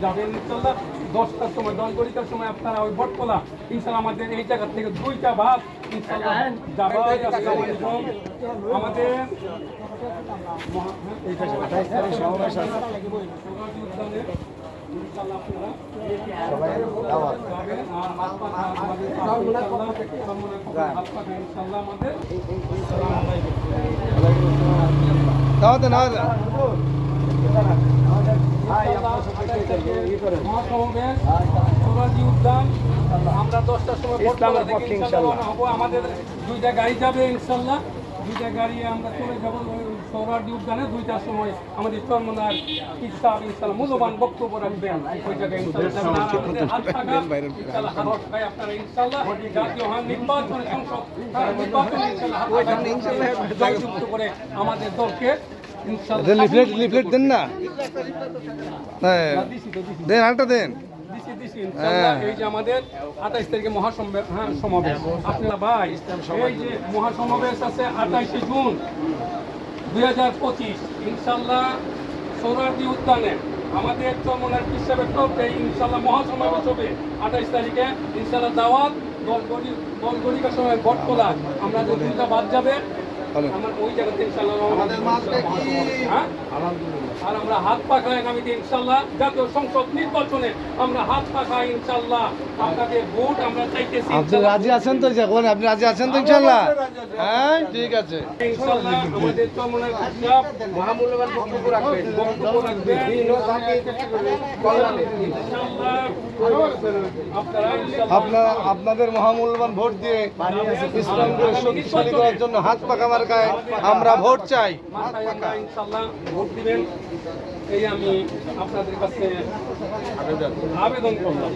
যাবেন ইনশাল্লাহ। 10টার সময় 10 ঘড়িটার সময় আপনারা ওই বটতলা ইনশাল্লাহ আমাদের এই জায়গা থেকে 2টা বাস ইনশাল্লাহ যাবে। আমাদের উদ্যান আমরা 10টার সময় হবো। আমাদের 2টা গাড়ি যাবে ইনশাল্লাহ। 2টা গাড়ি আমরা চলে যাবো সৌরার্দি উদ্যানে। 2টার সময় আমাদের চরমনার ইসলাম ইনশাল্লাহ মূল্যবান বক্তব্য রাখবেন ওই জায়গায় ইনশাল্লাহ। আপনারা ইনশাল্লাহ জাতীয় নির্বাচনে সংসদ নির্বাচনে ইনশাল্লাহ করে আমাদের দলকে লিফলেট দেন না, দেন আরেকটা দেন। এই যে আমাদের 28 তারিখে মহাসমাবেশ আপনারা ভাই, এই যে মহাসমাবেশ আছে 28শে জুন 2025 ইনশাল্লাহ সৌরার্দি উদ্যানে আমাদের চরমনার হিসাবে ইনশাল্লাহ মহাসমাবেশ হবে 28 তারিখে ইনশাল্লাহ। দাওয়াত দলগড়িকার সময় বটতলা আমরা যে 2টা বাদ যাবে আমার ওই জায়গাতে ইনশাল্লাহ। আর আমরা হাত পাখায় আগামীতে ইনশাল্লাহ জাতীয় সংসদ নির্বাচনে আমরা হাত পাখায় ইনশাল্লাহ আপনাদের ভোট আমরা চাইতেছি। আপনি রাজি আছেন তো? যখন আপনি রাজি আছেন তো ইনশাল্লাহ? হ্যাঁ ঠিক আছে ইনশাল্লাহ। আমাদের চরমনার মহামূল্যবান বক্তব্য রাখবেন আপনারা আপনাদের মহামূল্যবান ভোট দিয়ে ইসলামকে শক্তিশালী করার জন্য হাত পাকা মার্কায় আমরা ভোট চাই। ইনশাল্লাহ ভোট দিবেন এই আমি আপনাদের কাছে আবেদন করলাম।